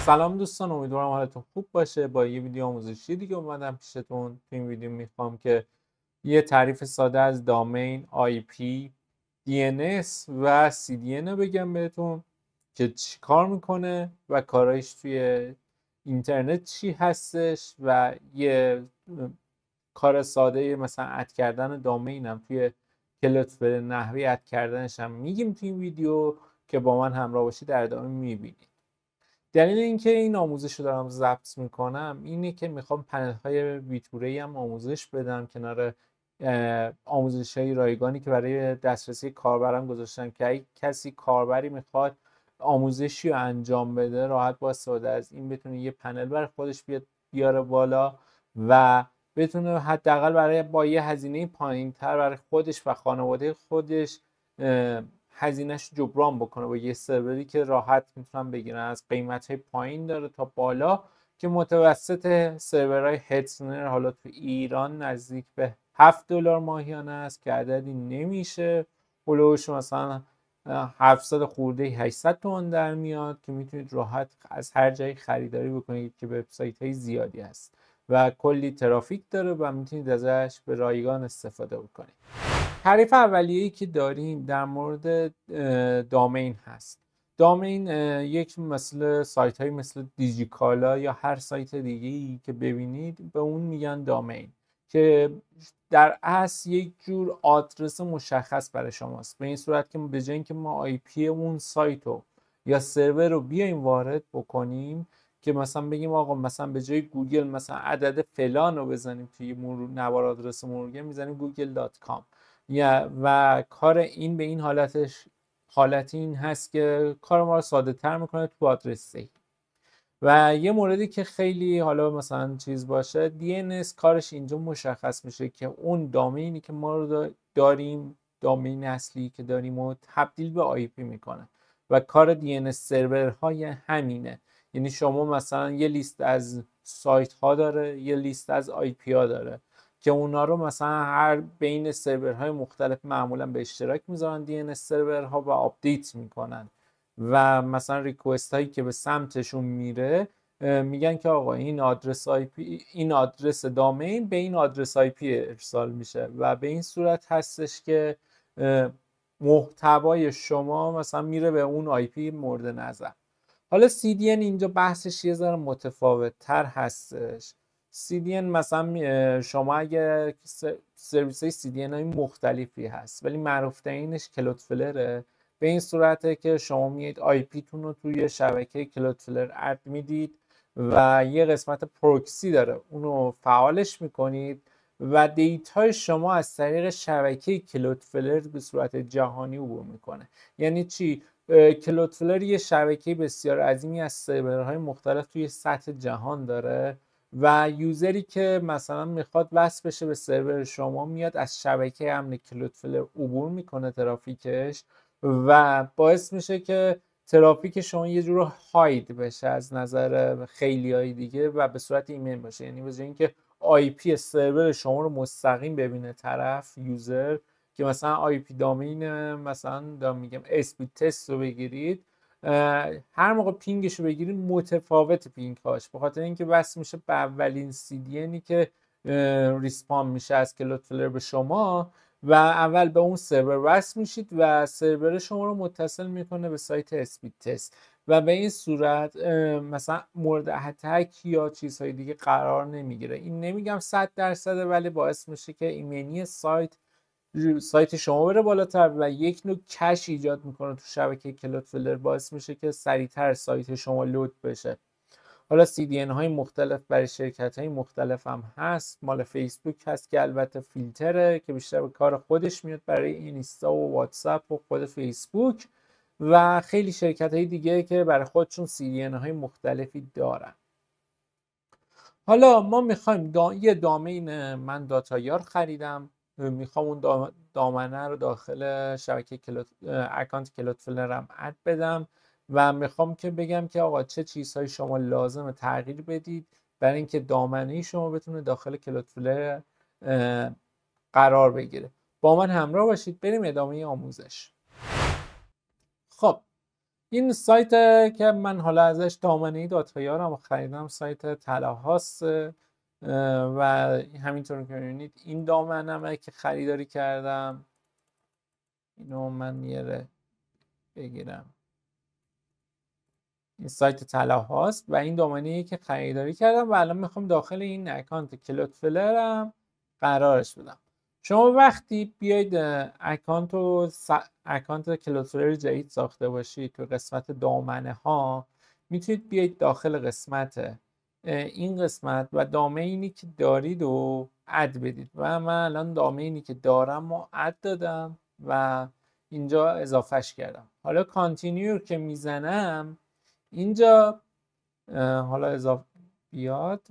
سلام دوستان، امیدوارم حالتون خوب باشه. با یه ویدیو آموزشی دیگه اومدم پیشتون. تو این ویدیو میخوام که یه تعریف ساده از دامین، IP، DNS و CDN رو بگم بهتون که چی کار میکنه و کارایش توی اینترنت چی هستش و یه کار ساده مثلا اد کردن دامین هم توی کلتفل نحوی اد کردنش هم میگیم توی این ویدیو که با من همراه باشی در ادامه میبینید. دلیل اینکه این آموزش رو دارم ضبط میکنم اینه که میخوام پنل های ویتوره‌ای هم آموزش بدم کنار آموزش های رایگانی که برای دسترسی کاربرم گذاشتم که اگه کسی کاربری میخواد آموزشی رو انجام بده راحت با استفاده از این بتونه یه پنل برای خودش بیاره بالا و بتونه حداقل برای با یه هزینه پایین‌تر برای خودش و خانواده خودش هزینهش جبران بکنه با یه سروری که راحت میتونن بگیرن. از قیمت‌های پایین داره تا بالا که متوسط سرورهای هتسنر حالا تو ایران نزدیک به $7 ماهیانه است که عددی نمیشه، هلوش مثلا 700 خورده 800 تومان در میاد که میتونید راحت از هر جایی خریداری بکنید که وبسایت های زیادی هست و کلی ترافیک داره و میتونید ازش به رایگان استفاده بکنید. تعریف اولیه‌ای که داریم در مورد دامین هست. دامین یک مثل سایت های مثل دیجیکالا یا هر سایت دیگه‌ای که ببینید به اون میگن دامین که در اصل یک جور آدرس مشخص برای شماست، به این صورت که به جای اینکه ما آی پی اون سایت رو یا سرور رو بیایم وارد بکنیم که مثلا بگیم آقا مثلا به جای گوگل مثلا عدد فلان رو بزنیم توی نوار آدرس مرورگر میزنیم google.com و کار این به این حالت این هست که کار ما رو ساده تر میکنه تو آدرسی. و یه موردی که خیلی حالا مثلا چیز باشه DNS کارش اینجا مشخص میشه که اون دامینی که ما رو داریم، دامین اصلی که داریم رو تبدیل به IP میکنه و کار DNS سرورهای همینه. یعنی شما مثلا یه لیست از سایت ها داره، یه لیست از IP ها داره که اونا رو مثلا هر بین سرورهای مختلف معمولا به اشتراک میذارن DNS سرورها و آپدیت میکنن و مثلا ریکوست هایی که به سمتشون میره میگن که آقا این آدرس این آدرس دامین به این آدرس IP ارسال میشه و به این صورت هستش که محتوای شما مثلا میره به اون IP مورد نظر. حالا CDN اینجا بحثش یه ذره متفاوت تر هستش. CDN مثلا شما اگه سرویس های CDN های مختلفی هست ولی معروف ترینش کلودفلره. به این صورته که شما میید IP تون رو توی شبکه کلودفلر اد میدید و یه قسمت پروکسی داره اونو فعالش میکنید و دیتای شما از طریق شبکه کلودفلر به صورت جهانی عبور میکنه. یعنی چی؟ کلودفلر یه شبکه بسیار عظیمی از سرورهای مختلف توی سطح جهان داره و یوزری که مثلا میخواد وصل بشه به سرور شما میاد از شبکه امن کلودفلر عبور میکنه ترافیکش و باعث میشه که ترافیک شما یه جور هاید بشه از نظر خیلی های دیگه و به صورت ایمیل باشه. یعنی به جای اینکه آی پی سرور شما رو مستقیم ببینه طرف یوزر که مثلا آی پی دامین مثلا دارم میگم اسپید تست رو بگیرید، هر موقع پینگش رو بگیرید متفاوت پینگ هاش به خاطر اینکه وصل میشه به اولین CDNی که ریسپان میشه از کلودفلر به شما و اول به اون سرور وصل میشید و سرور شما رو متصل میکنه به سایت اسپید تست و به این صورت مثلا مورد اتک یا چیزهای دیگه قرار نمیگیره. این نمیگم 100% ولی باعث میشه که ایمنی سایت شما بره بالاتر و یک نوع کش ایجاد میکنه تو شبکه کلودفلر، باعث میشه که سریعتر سایت شما لود بشه. حالا CDN های مختلف برای شرکت های مختلف هم هست. مال فیسبوک هست که البته فیلتره که بیشتر به کار خودش میاد برای اینستا و واتساپ و خود فیسبوک و خیلی شرکت های دیگه که برای خودشون CDN های مختلفی دارن. حالا ما میخوایم یه دامین من داتایار خریدم، میخوام اون دامنه رو داخل شبکه اکانت کلودفلرم اد بدم و میخوام که بگم که آقا چه چیزهایی شما لازمه تغییر بدید برای اینکه دامنه شما بتونه داخل کلودفلر قرار بگیره. با من همراه باشید بریم ادامه آموزش. خب این سایت که من حالا ازش دامنه داتایارم و خریدم سایت طلاهاست و همینطور که می‌بینید این دامنمه که خریداری کردم. اینو من یه بگیرم. این سایت طلاهاست و این دامنه‌ای که خریداری کردم و الان میخوام داخل این اکانت کلودفلرم قرارش بدم. شما وقتی بیاید اکانت کلودفلر جدید ساخته باشید تو قسمت دامنه ها میتونید بیاید داخل قسمت این قسمت و دامینی که دارید و اد بدید و من الان دامینی که دارم و اد دادم و اینجا اضافهش کردم. حالا کانتینیو که میزنم اینجا حالا اضافه بیاد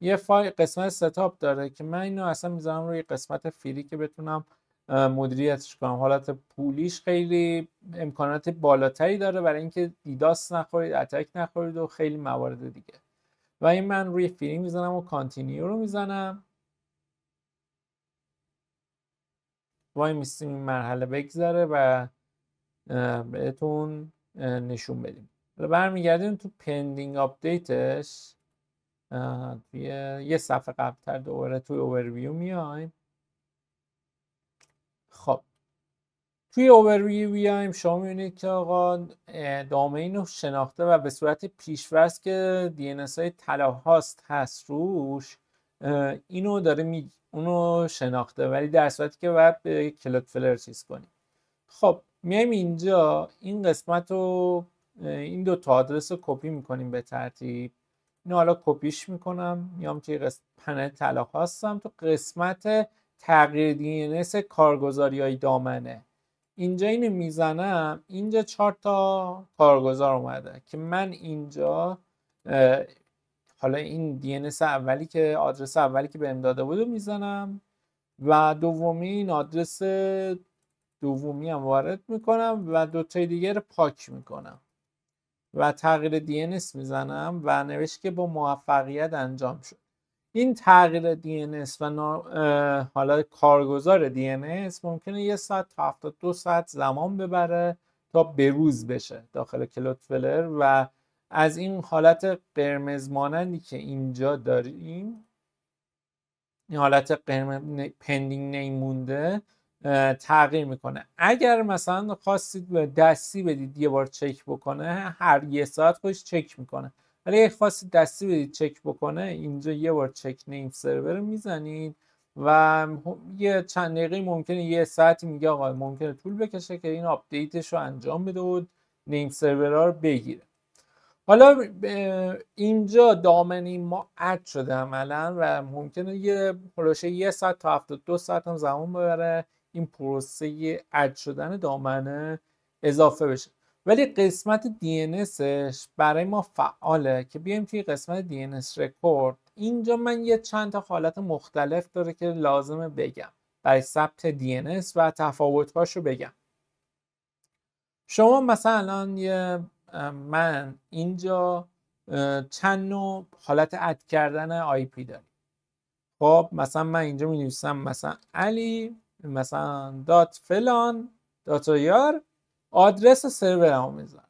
یه فایل قسمت ستاپ داره که من اینو اصلا میذارم روی قسمت فری که بتونم مدیریتش کنم. حالت پولیش خیلی امکانات بالاتری داره برای اینکه دیداس نخورید، اتک نخورید و خیلی موارد دیگه. و این من روی فری میزنم و کانتینیو رو میزنم. وای میستیم این مرحله بگذره و بهتون نشون بدیم. برمیگردیم تو پندینگ آپدیتش توی یه صفحه قبلتر دوباره توی اوورویو میایم. خب توی اوورویو بیایم شما میبینید که آقا دامین رو شناخته و به صورت پیش‌فرض که DNS های طلاهاست هست روش اینو داره اونو شناخته، ولی در صورتی که باید به کلودفلر چیز کنیم. خب میایم اینجا این قسمت رو این دو تا آدرس رو کپی میکنیم به ترتیب. اینو حالا کپیش میکنم میام توی پنل طلا هستم تو قسمت تغییر DNS کارگزاری های دامنه. اینجا اینو میزنم. اینجا 4 تا کارگزار اومده که من اینجا حالا این DNS اولی که آدرس اولی که بهم داده بود میزنم و دومی این آدرس دومی هم وارد میکنم و دو تای دیگه رو پاک میکنم و تغییر DNS میزنم و نوشت که با موفقیت انجام شد. این تغییر DNS و حالا کارگزار DNS ممکنه 1 ساعت تا 72 ساعت زمان ببره تا بروز بشه داخل کلودفلر و از این حالت قرمز مانندی که اینجا داریم، این حالت قرمز پندینگ نیم مونده، تغییر میکنه. اگر مثلا خواستید دستی بدید یه بار چک بکنه هر 1 ساعت خودش چک میکنه، ولی اگه خواستید دستی بدید چک بکنه اینجا یه بار چک نیم سرور میزنید و یه چند دقیقه ممکنه 1 ساعتی میگه آقا ممکنه طول بکشه که این آپدیتش رو انجام بده و نیم سرورها رو بگیره. حالا اینجا دامنه ما اد شده عملا و ممکنه یه پروسه 1 ساعت تا 72 ساعت هم زمان ببره این پروسه اد شدن دامنه اضافه بشه، ولی قسمت DNSش برای ما فعاله. که بیایم توی قسمت DNS رکورد اینجا من یه چند تا حالت مختلف داره که لازمه بگم برای ثبت DNS و تفاوت‌هاشو بگم. شما مثلا من اینجا چند نوع حالت اد کردن آی پی داریم. خب مثلا من اینجا می نویسم مثلا علی مثلا دات فلان دات یار آدرس سرورمو میزنم.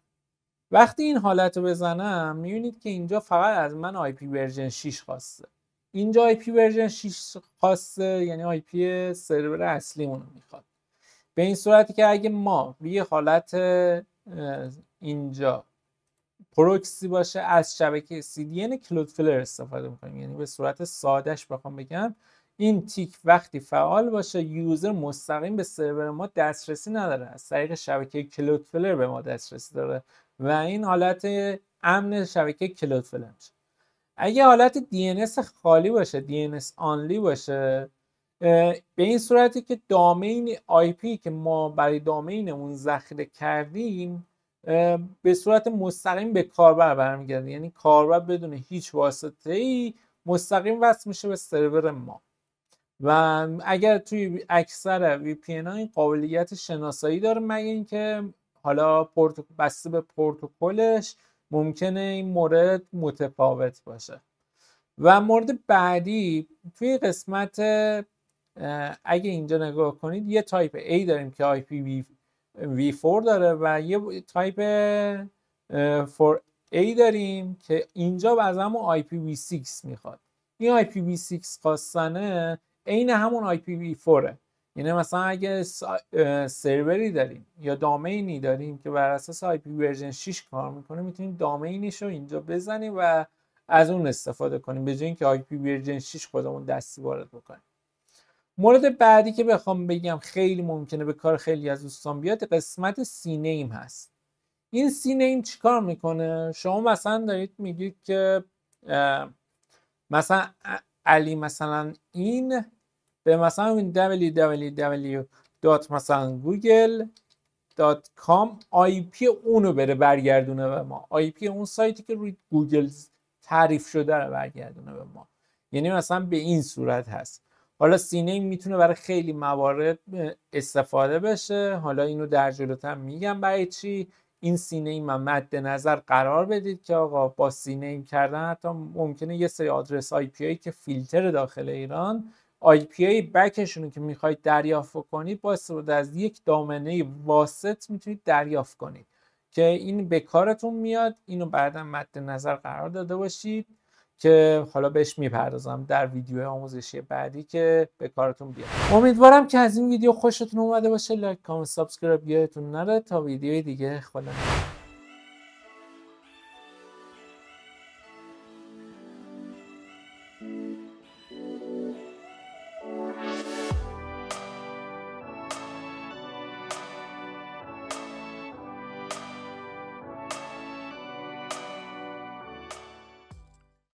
وقتی این حالت رو بزنم میبینید که اینجا فقط از من آی پی ورژن 6 خواسته. اینجا آی پی ورژن 6 خواسته یعنی آی پی سرور اصلیمون میخواد. به این صورتی که اگه ما یه حالت اینجا پروکسی باشه از شبکه CDN کلودفلر استفاده میکنیم، یعنی به صورت سادهش بخوام بگم این تیک وقتی فعال باشه یوزر مستقیم به سرور ما دسترسی نداره، از طریق شبکه کلودفلر به ما دسترسی داره و این حالت امن شبکه کلودفلر میشه. اگه حالت DNS خالی باشه DNS آنلی باشه به این صورتی که دامین IP که ما برای دامینمون ذخیره کردیم به صورت مستقیم به کاربر برمیگرده، یعنی کاربر بدون هیچ واسطه‌ای مستقیم وصل میشه به سرور ما. و اگر توی اکثر VPN ها این قابلیت شناسایی داره مگه اینکه حالا بسته به پروتکلش ممکنه این مورد متفاوت باشه. و مورد بعدی توی قسمت اگه اینجا نگاه کنید یه تایپ A داریم که V4 داره و یه تایپ 4A داریم که اینجا از همون IPv6 میخواد. این IPv6 خواستنه عین همون IPv4. یعنی مثلا اگه سروری داریم یا دامینی داریم که بر اساس IP ورژن 6 کار میکنه، میتونیم دامینش رو اینجا بزنیم و از اون استفاده کنیم به جای اینکه IP ورژن 6 خودمون دستی وارد بکنیم. مورد بعدی که بخوام بگم خیلی ممکنه به کار خیلی از دوستان بیاد قسمت سی نیم هست. این سی نیم چیکار میکنه؟ شما مثلا دارید میگید که مثلا علی مثلا این به مثلا www.google.com IP اونو بره برگردونه به ما، IP اون سایتی که روی گوگل تعریف شده رو برگردونه به ما. یعنی مثلا به این صورت هست. حالا سینیم میتونه برای خیلی موارد استفاده بشه، حالا اینو در جلوتر میگم برای چی. این سینیم هم مد نظر قرار بدید که آقا با سینیم کردن حتی ممکنه یه سری آدرس IP که فیلتر داخل ایران IP بکشون که میخواید دریافت کنید با استفاده از یک دامنه واسط میتونید دریافت کنید که این به کارتون میاد. اینو بعدا مد نظر قرار داده باشید که حالا بهش میپردازم در ویدیو آموزشی بعدی که به کارتون بیاد. امیدوارم که از این ویدیو خوشتون اومده باشه. لایک، کامنت، سابسکرایب یادتون نره. تا ویدیوی دیگه، خدا نگهدار.